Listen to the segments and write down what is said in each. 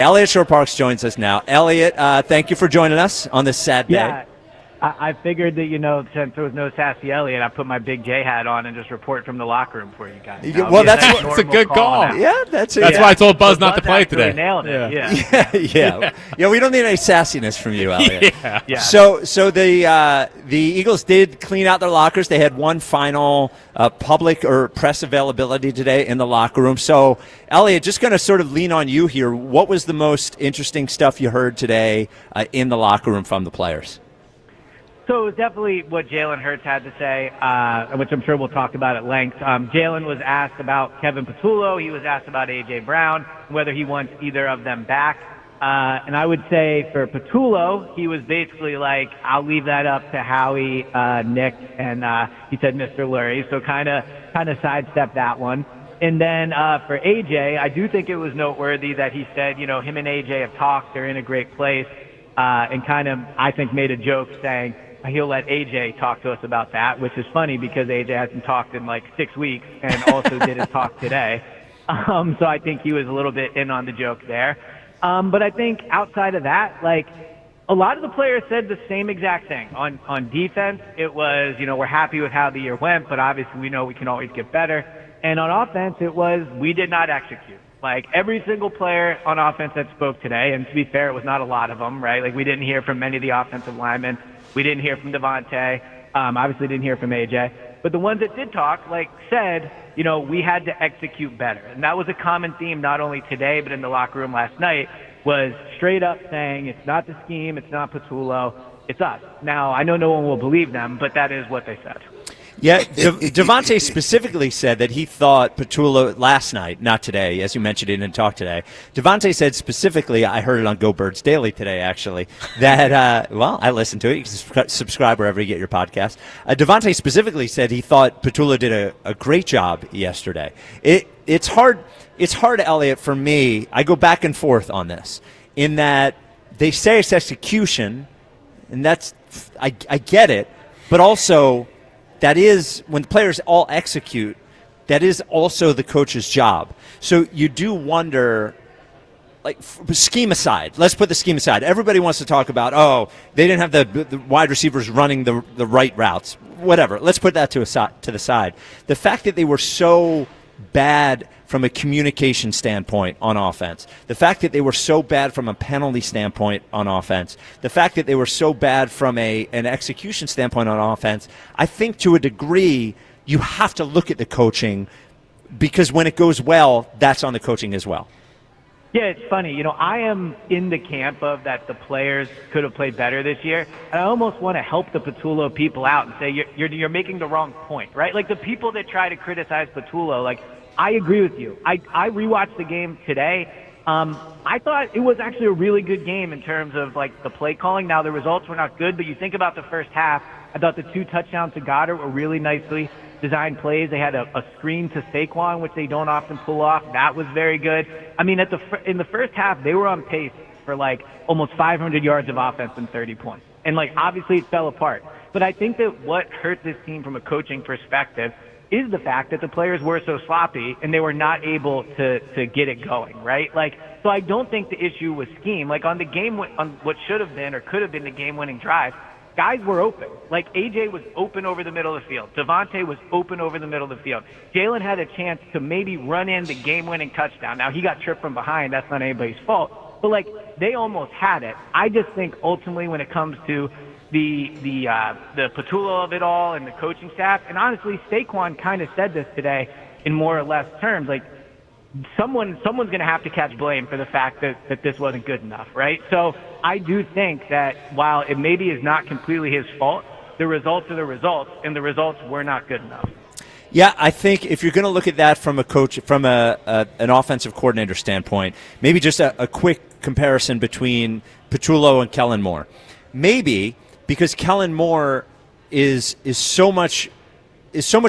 Eliot Shorr-Parks joins us now. Eliot, thank you for joining us on this sad day. Yeah, I figured that, since there was no Sassy Eliot, I put my Big J hat on and just report from the locker room for you guys. Well, that's a good call. Yeah, that's why I told Buzz not to play today. Nailed it. Yeah. We don't need any sassiness from you, Eliot. Yeah. So the Eagles did clean out their lockers. They had one final public or press availability today in the locker room. So, Eliot, just going to sort of lean on you here. What was the most interesting stuff you heard today in the locker room from the players? So it was definitely what Jaylen Hurts had to say, which I'm sure we'll talk about at length. Jaylen was asked about Kevin Patullo. He was asked about A.J. Brown, whether he wants either of them back. And I would say for Patullo, he was basically like, I'll leave that up to Howie, Nick, and he said Mr. Lurie. So kind of sidestepped that one. And then for A.J., I do think it was noteworthy that he said, him and A.J. have talked. They're in a great place. And kind of, I think, made a joke saying, he'll let AJ talk to us about that, which is funny because AJ hasn't talked in like 6 weeks and also didn't talk today. So I think he was a little bit in on the joke there. But I think outside of that, like a lot of the players said the same exact thing. On defense, it was, we're happy with how the year went, but obviously we know we can always get better. And on offense, it was we did not execute. Like every single player on offense that spoke today, and to be fair, it was not a lot of them, right? Like we didn't hear from many of the offensive linemen. We didn't hear from Devontae. Obviously didn't hear from AJ. But the ones that did talk, said, we had to execute better. And that was a common theme not only today but in the locker room last night, was straight up saying it's not the scheme, it's not Patullo, it's us. Now, I know no one will believe them, but that is what they said. Yeah, Devontae specifically said that he thought Patullo last night, not today, as you mentioned, he didn't talk today. Devontae said specifically, I heard it on Go Birds Daily today, actually, that, I listened to it. You can subscribe wherever you get your podcast. Devontae specifically said he thought Patullo did a great job yesterday. It's hard, Eliot, for me. I go back and forth on this, in that they say it's execution, and that's, I get it, but also that is, when the players all execute, that is also the coach's job. So you do wonder, scheme aside, let's put the scheme aside. Everybody wants to talk about, they didn't have the wide receivers running the right routes. Whatever. Let's put that to the side. The fact that they were so bad from a communication standpoint on offense, the fact that they were so bad from a penalty standpoint on offense, the fact that they were so bad from an execution standpoint on offense, I think to a degree you have to look at the coaching, because when it goes well, that's on the coaching as well. Yeah, it's funny. I am in the camp of that the players could have played better this year, and I almost want to help the Patullo people out and say you're making the wrong point, right? Like the people that try to criticize Patullo, I agree with you. I rewatched the game today. I thought it was actually a really good game in terms of the play calling. Now the results were not good, but you think about the first half. I thought the 2 touchdowns to Goddard were really nicely designed plays. They had a screen to Saquon, which they don't often pull off. That was very good. I mean, in the first half, they were on pace for almost 500 yards of offense and 30 points. And obviously it fell apart. But I think that what hurt this team from a coaching perspective is the fact that the players were so sloppy and they were not able to get it going, right? So I don't think the issue was scheme. On the game, on what should have been or could have been the game-winning drive, guys were open. AJ was open over the middle of the field. Devontae was open over the middle of the field. Jaylen had a chance to maybe run in the game-winning touchdown. Now, he got tripped from behind. That's not anybody's fault. But, they almost had it. I just think ultimately when it comes to the Patullo of it all and the coaching staff, and honestly, Saquon kind of said this today in more or less terms, someone's going to have to catch blame for the fact that this wasn't good enough, right? So I do think that while it maybe is not completely his fault, the results are the results, and the results were not good enough. Yeah, I think if you're going to look at that from a coach, from an offensive coordinator standpoint, maybe just a quick comparison between Patullo and Kellen Moore. Maybe because Kellen Moore is so much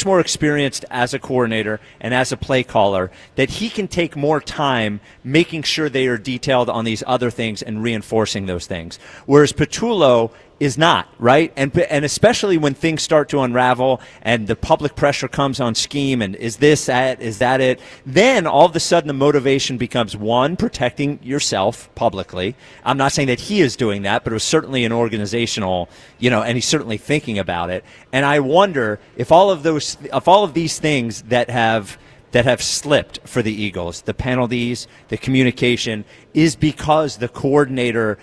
more experienced as a coordinator and as a play caller that he can take more time making sure they are detailed on these other things and reinforcing those things. Whereas Patullo is not, right? And especially when things start to unravel and the public pressure comes on scheme and is that it? Then all of a sudden the motivation becomes, one, protecting yourself publicly. I'm not saying that he is doing that, but it was certainly an organizational, and he's certainly thinking about it. And I wonder if all of these things that have slipped for the Eagles, the penalties, the communication, is because the coordinator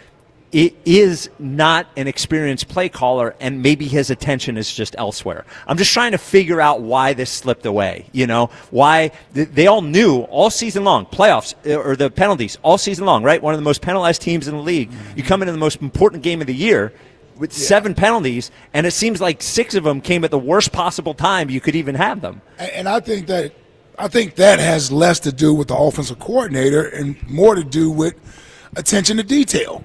is not an experienced play caller, and maybe his attention is just elsewhere. I'm just trying to figure out why this slipped away. Why they all knew all season long, playoffs or the penalties all season long, right? One of the most penalized teams in the league. You come into the most important game of the year with 7 penalties, and it seems like 6 of them came at the worst possible time you could even have them. And I think that has less to do with the offensive coordinator and more to do with attention to detail.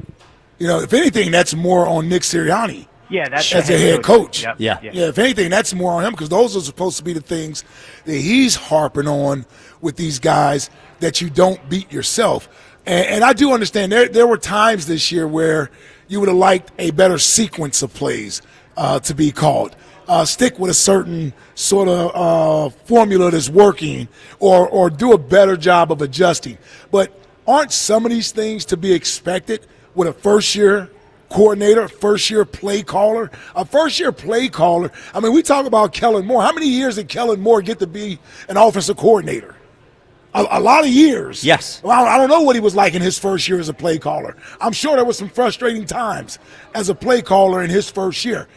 If anything, that's more on Nick Sirianni. Yeah, that's as a head coach. Yep. Yeah. If anything, that's more on him because those are supposed to be the things that he's harping on with these guys that you don't beat yourself. And I do understand there were times this year where you would have liked a better sequence of plays to be called. Stick with a certain sort of formula that's working or do a better job of adjusting. But aren't some of these things to be expected with a first-year coordinator, first-year play caller? A first-year play caller, we talk about Kellen Moore. How many years did Kellen Moore get to be an offensive coordinator? A lot of years. Yes. Well, I don't know what he was like in his first year as a play caller. I'm sure there was some frustrating times as a play caller in his first year.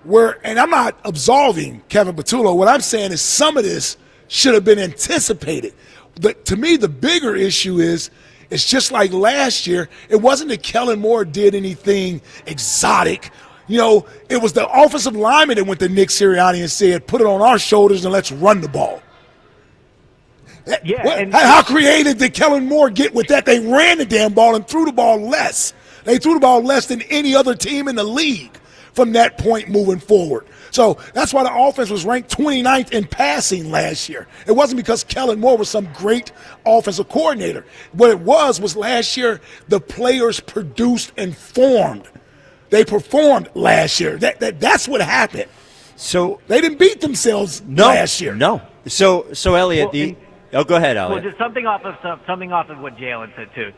And I'm not absolving Kevin Patullo. What I'm saying is some of this should have been anticipated. But to me, the bigger issue is it's just like last year. It wasn't that Kellen Moore did anything exotic. It was the offensive lineman that went to Nick Sirianni and said, put it on our shoulders and let's run the ball. Yeah. How creative did Kellen Moore get with that? They ran the damn ball and threw the ball less. They threw the ball less than any other team in the league from that point moving forward. So that's why the offense was ranked 29th in passing last year. It wasn't because Kellen Moore was some great offensive coordinator. What it was last year the players produced and formed. They performed last year. That's what happened. So they didn't beat themselves last year. No. So Eliot, go ahead, Eliot. Well, just something off of what Jaylen said too.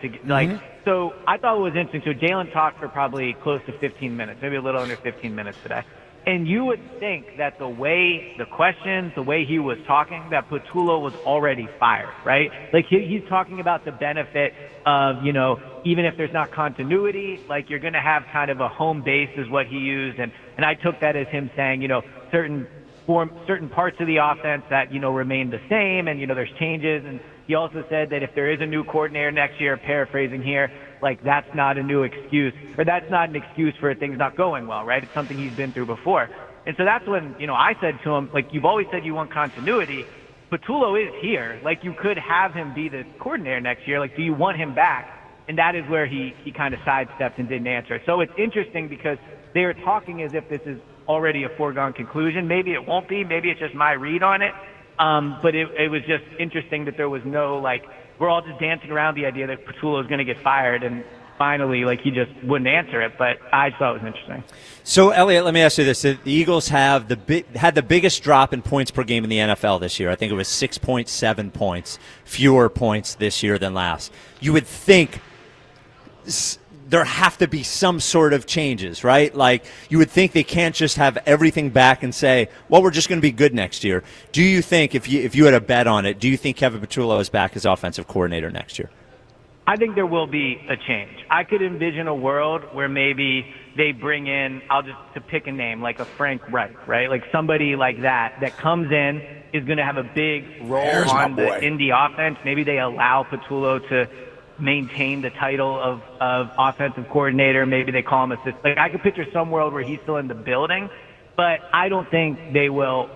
So I thought it was interesting. So Jaylen talked for probably close to 15 minutes, maybe a little under 15 minutes today. And you would think that the questions, the way he was talking, that Patullo was already fired, right? Like he's talking about the benefit of, even if there's not continuity, like you're going to have kind of a home base is what he used. And I took that as him saying, certain parts of the offense that, remain the same and, there's changes. And he also said that if there is a new coordinator next year, paraphrasing here, like that's not a new excuse, or that's not an excuse for things not going well, right? It's something he's been through before. And so that's when, I said to him, like, you've always said you want continuity. Patullo is here. Like, you could have him be the coordinator next year. Like, do you want him back? And that is where he kind of sidestepped and didn't answer. So it's interesting because they are talking as if this is already a foregone conclusion. Maybe it won't be. Maybe it's just my read on it. But it was just interesting that there was no, we're all just dancing around the idea that Patullo is going to get fired, and finally, he just wouldn't answer it. But I just thought it was interesting. So, Eliot, let me ask you this. The Eagles had the biggest drop in points per game in the NFL this year. I think it was 6.7 points, fewer points this year than last. You would think there have to be some sort of changes, right? Like, you would think they can't just have everything back and say, well, we're just going to be good next year. Do you think, if you had a bet on it, do you think Kevin Patullo is back as offensive coordinator next year? I think there will be a change. I could envision a world where maybe they bring in, to pick a name, like a Frank Reich, right? Like somebody like that comes in, is going to have a big role on the Indy offense. Maybe they allow Patullo to maintain the title of offensive coordinator. Maybe they call him assistant. Like, I could picture some world where he's still in the building, but I don't think they will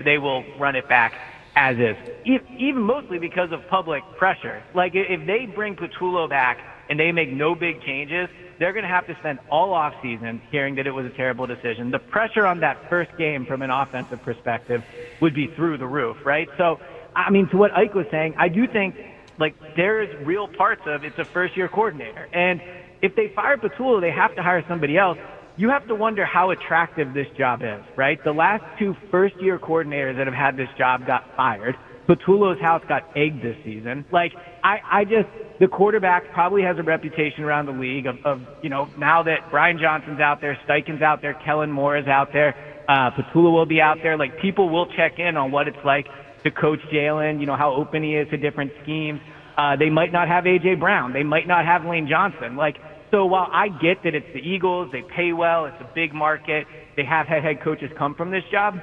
they will run it back as is, even mostly because of public pressure. Like, if they bring Patullo back and they make no big changes, they're going to have to spend all offseason hearing that it was a terrible decision. The pressure on that first game from an offensive perspective would be through the roof, right? So, to what Ike was saying, I do think, there's real parts of it's a first-year coordinator. And if they fire Patullo, they have to hire somebody else. you have to wonder how attractive this job is, right? The last 2 first-year coordinators that have had this job got fired. Petulo's house got egged this season. Like, the quarterback probably has a reputation around the league of now that Brian Johnson's out there, Steichen's out there, Kellen Moore is out there, Petulo will be out there. Like, people will check in on what it's like to coach Jaylen, how open he is to different schemes. They might not have A.J. Brown. They might not have Lane Johnson. So while I get that it's the Eagles, they pay well, it's a big market, they have had head coaches come from this job,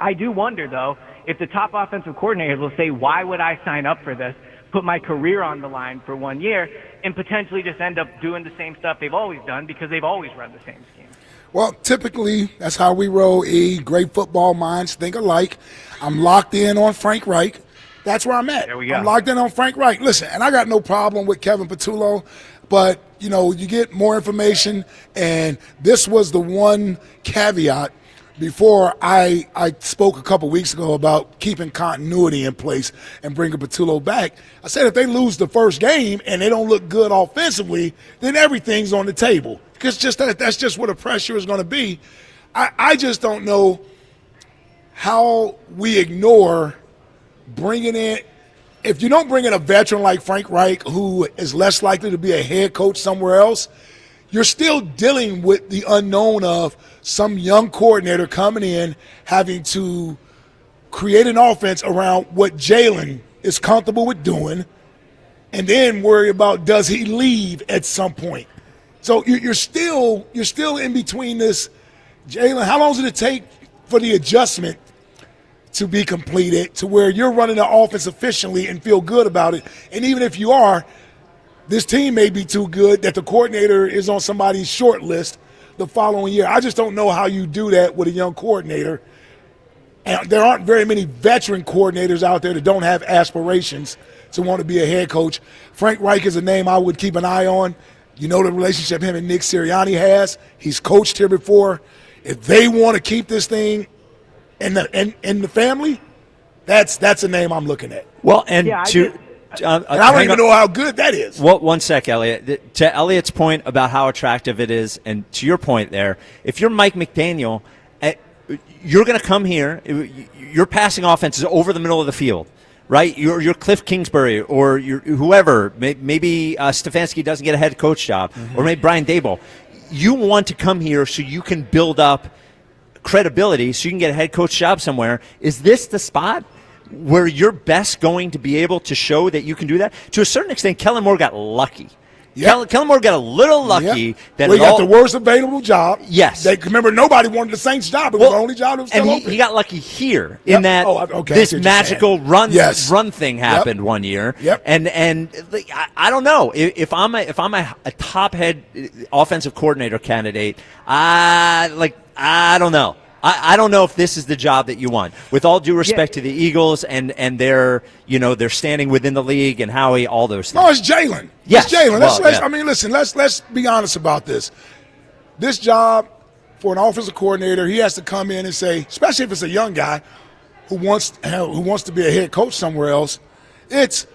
I do wonder, though, if the top offensive coordinators will say, why would I sign up for this, put my career on the line for 1 year, and potentially just end up doing the same stuff they've always done because they've always run the same scheme. Well, typically, that's how we roll, E. Great football minds think alike. I'm locked in on Frank Reich. That's where I'm at. There we go. I'm locked in on Frank Reich. Listen, and I got no problem with Kevin Petulo, but, you get more information, and this was the one caveat before I spoke a couple weeks ago about keeping continuity in place and bringing Petulo back. I said if they lose the first game and they don't look good offensively, then everything's on the table. Because that's just where the pressure is going to be. I just don't know how we ignore bringing in – if you don't bring in a veteran like Frank Reich, who is less likely to be a head coach somewhere else, you're still dealing with the unknown of some young coordinator coming in, having to create an offense around what Jaylen is comfortable with doing, and then worry about does he leave at some point. So you're still in between this. Jaylen, how long does it take for the adjustment to be completed to where you're running the offense efficiently and feel good about it? And even if you are, this team may be too good that the coordinator is on somebody's short list the following year. I just don't know how you do that with a young coordinator. And there aren't very many veteran coordinators out there that don't have aspirations to want to be a head coach. Frank Reich is a name I would keep an eye on. The relationship him and Nick Sirianni has. He's coached here before. If they want to keep this thing in the family, that's a name I'm looking at. Well, and yeah, and I don't even know how good that is. Well, one sec, Eliot. To Eliot's point about how attractive it is, and to your point there, if you're Mike McDaniel, you're going to come here, your passing offense is over the middle of the field, right? You're Cliff Kingsbury or you're whoever. Maybe Stefanski doesn't get a head coach job, or maybe Brian Daboll. You want to come here so you can build up credibility, so you can get a head coach job somewhere. Is this the spot where you're best going to be able to show that you can do that? To a certain extent, Kellen Moore got lucky. Yep. Kellen Moore got a little lucky. That he got the worst available job. Yes. Remember, nobody wanted the Saints' job. It was the only job that was still open. He got lucky here in that this magical run thing happened one year. Yep. And I don't know. If I'm a top head offensive coordinator candidate, I don't know. I don't know if this is the job that you want. With all due respect to the Eagles and their standing within the league and Howie, all those things. No, it's Jaylen. Yes. It's Jaylen. Listen, let's be honest about this. This job for an offensive coordinator, he has to come in and say, especially if it's a young guy who wants to be a head coach somewhere else, it's,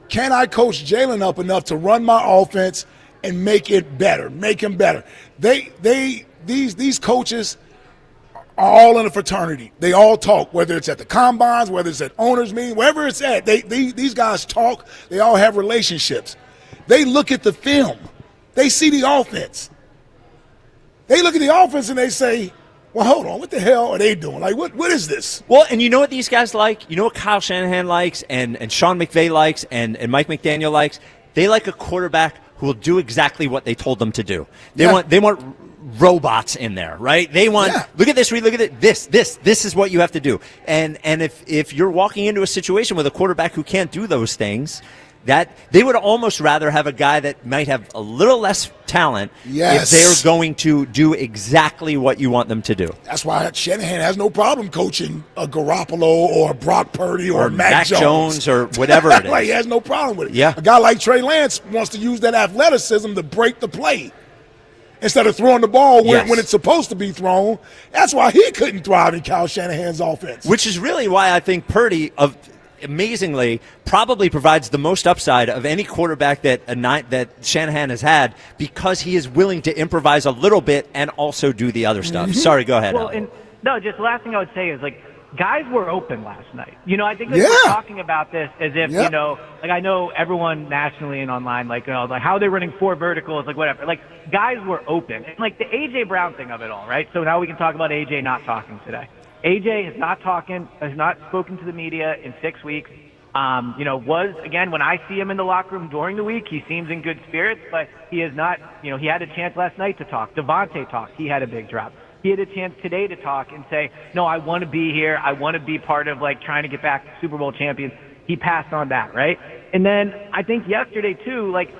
can I coach Jaylen up enough to run my offense and make it better, make him better? These coaches are all in a fraternity. They all talk, whether it's at the combines, whether it's at owners' meeting, wherever it's at. These guys talk. They all have relationships. They look at the film. They see the offense. They look at the offense and they say, well, hold on, what the hell are they doing? Like, what is this? Well, and you know what these guys like? You know what Kyle Shanahan likes and Sean McVay likes and Mike McDaniel likes? They like a quarterback who will do exactly what they told them to do. They want robots in there, right? They want, look at this, look at it, this is what you have to do. And if you're walking into a situation with a quarterback who can't do those things, that they would almost rather have a guy that might have a little less talent if they're going to do exactly what you want them to do. That's why Shanahan has no problem coaching a Garoppolo or a Brock Purdy or Mac Jones or whatever it is. Like, he has no problem with it. Yeah. A guy like Trey Lance wants to use that athleticism to break the play instead of throwing the ball when it's supposed to be thrown. That's why he couldn't thrive in Kyle Shanahan's offense. Which is really why I think Purdy, amazingly probably provides the most upside of any quarterback that Shanahan has had, because he is willing to improvise a little bit and also do the other stuff. Sorry, go ahead. Well, just the last thing I would say is, like, guys were open last night. I think that we're talking about this as if, like, I know everyone nationally and online, like, like how they're running 4 verticals, like whatever. Like, guys were open. And, like, the A.J. Brown thing of it all, right? So now we can talk about A.J. not talking today. A.J. has not spoken to the media in 6 weeks. Again, when I see him in the locker room during the week, he seems in good spirits, but he is not, he had a chance last night to talk. Devontae talked. He had a big drop. He had a chance today to talk and say, no, I want to be here. I want to be part of, like, trying to get back to Super Bowl champions. He passed on that, right? And then I think yesterday, too, like,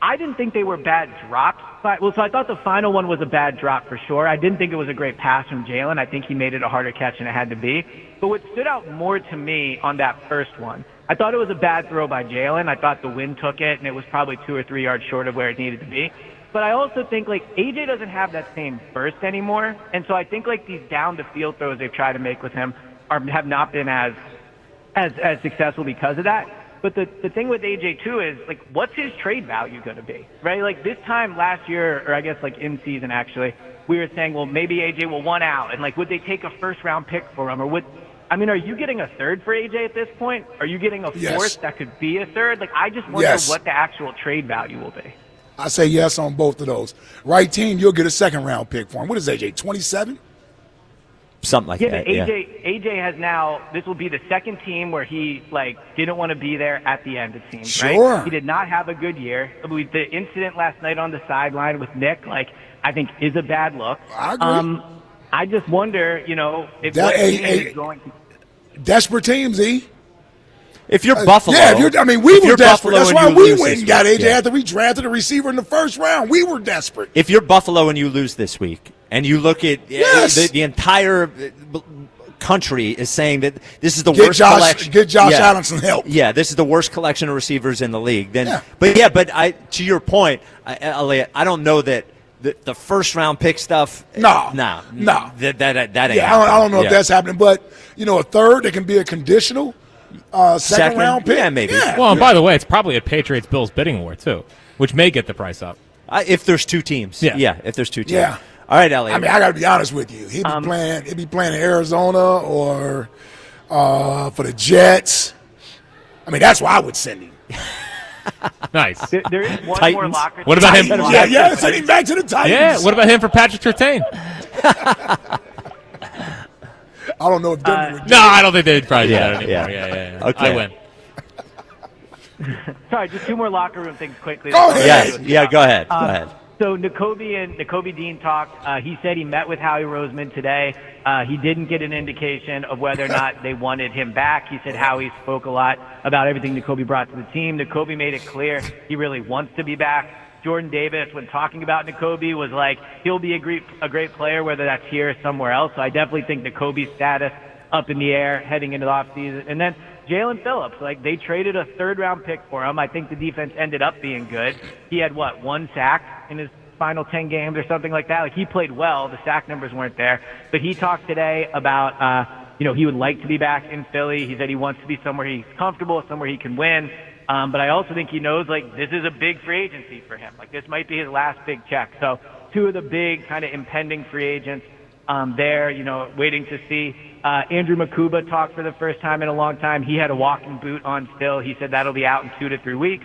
I didn't think they were bad drops. So I thought the final one was a bad drop for sure. I didn't think it was a great pass from Jaylen. I think he made it a harder catch than it had to be. But what stood out more to me on that first one, I thought it was a bad throw by Jaylen. I thought the wind took it, and it was probably 2 or 3 yards short of where it needed to be. But I also think, like, A.J. doesn't have that same burst anymore. And so I think, like, these down-the-field throws they've tried to make with him have not been as successful because of that. But the thing with A.J., too, is, like, what's his trade value going to be, right? Like, this time last year, or I guess, like, in season, actually, we were saying, well, maybe A.J. will want out. And, like, would they take a first-round pick for him? Or are you getting a third for A.J. at this point? Are you getting a fourth that could be a third? Like, I just wonder what the actual trade value will be. I say yes on both of those. Right team, you'll get a second-round pick for him. What is AJ, 27? Something like that. AJ has now, this will be the second team where he, like, didn't want to be there at the end, it seems, sure. Right? He did not have a good year. The incident last night on the sideline with Nick, like, I think is a bad look. I agree. I just wonder, if that team is going to... Desperate teams, E. If you're Buffalo, we were desperate. That's why we went and got AJ after we drafted a receiver in the first round. We were desperate. If you're Buffalo and you lose this week, and you look at the entire country is saying that this is the worst collection. Get Josh Allen some help. Yeah, this is the worst collection of receivers in the league. But to your point, Eliot, I don't know that the first round pick stuff. No. That ain't. I don't know if that's happening, but a third that can be a conditional. Second round pick? Yeah, maybe. Yeah. Well, and by the way, it's probably a Patriots-Bills bidding war, too, which may get the price up. If there's 2 teams. Yeah, if there's 2 teams. Yeah. All right, Eliot. I got to be honest with you. He'd be playing in Arizona or for the Jets. That's why I would send him. Nice. There is one Titans. more locker. What about him? Send him back to the Titans. Yeah, what about him for Patrick Surtain? I don't know if Denver would do No, I don't think they'd probably do that anymore. Yeah. Okay. I win. Sorry, just 2 more locker room things quickly. Go ahead. Go ahead. So Nakobe Dean talked. He said he met with Howie Roseman today. He didn't get an indication of whether or not they wanted him back. He said Howie spoke a lot about everything Nakobe brought to the team. Nakobe made it clear he really wants to be back. Jordan Davis, when talking about Nakobe, was like, he'll be a great player, whether that's here or somewhere else. So I definitely think Nakobe's status up in the air heading into the offseason. And then Jalen Phillips, like, they traded a third-round pick for him. I think the defense ended up being good. He had, 1 sack in his final 10 games or something like that. Like, he played well. The sack numbers weren't there. But he talked today about, he would like to be back in Philly. He said he wants to be somewhere he's comfortable, somewhere he can win. But I also think he knows, like, this is a big free agency for him. Like, this might be his last big check. So 2 of the big kind of impending free agents there, waiting to see. Andrew Makuba talked for the first time in a long time. He had a walking boot on still. He said that'll be out in 2 to 3 weeks.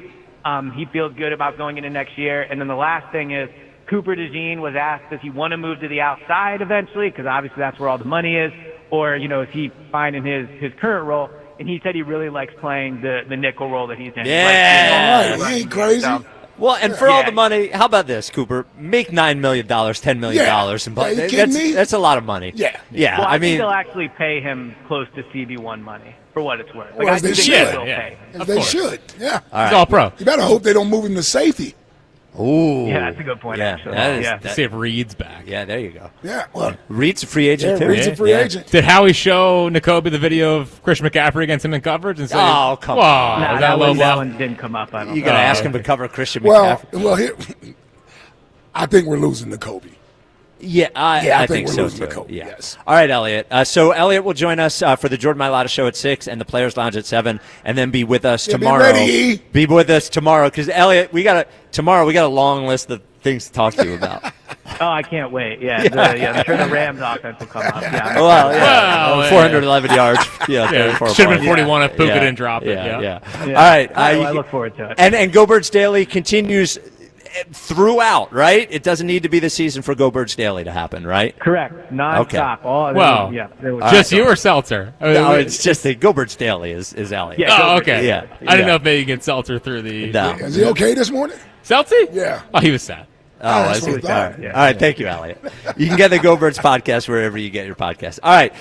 He feels good about going into next year. And then the last thing is Cooper DeJean was asked, does he want to move to the outside eventually? Because obviously that's where all the money is. Or, is he fine in his current role? And he said he really likes playing the nickel role that he's in. Yeah. He ain't crazy. So, well, and for all the money, how about this, Cooper? Make $9 million, $10 million. That's a lot of money. Yeah. Well, I think they'll actually pay him close to CB1 money for what it's worth. Well, they should. They should. Yeah. He's all pro. You better hope they don't move him to safety. Ooh. Yeah, that's a good point, actually. See if Reed's back. Yeah, there you go. Yeah, well, Reed's a free agent, too. Reed's a free agent. Did Howie show Nakobe the video of Christian McCaffrey against him in coverage? And say, oh, come on. Nah, that one didn't come up. I don't You got to ask him to cover Christian McCaffrey. Well, I think we're losing Nakobe. Yeah, I think we're so losing too. to Kobe, Yeah. yes. All right, Eliot. So Eliot will join us for the Jordan Mailata show at 6 and the Players Lounge at 7, and then be with us tomorrow. Be with us tomorrow because Eliot, we got a long list of things to talk to you about. Oh, I can't wait. Yeah, I'm sure the Rams offense will come up. Yeah. Well, 411 yards. Yeah, should have been 41 if Puka didn't drop it. Yeah. All right. I look forward to it. And Go Birds Daily continues throughout, right? It doesn't need to be the season for Go Birds Daily to happen, right? Correct. Non-stop. Okay. Just you or Seltzer? No, it's just the Go Birds Daily is Eliot. Yeah, oh, okay. Yeah. I didn't know if maybe you get Seltzer through the. No. Is he okay this morning? Seltzy? Yeah. Oh, he was sad. Oh, that's what I thought. All right, thank you, Eliot. You can get the Go Birds podcast wherever you get your podcast. All right.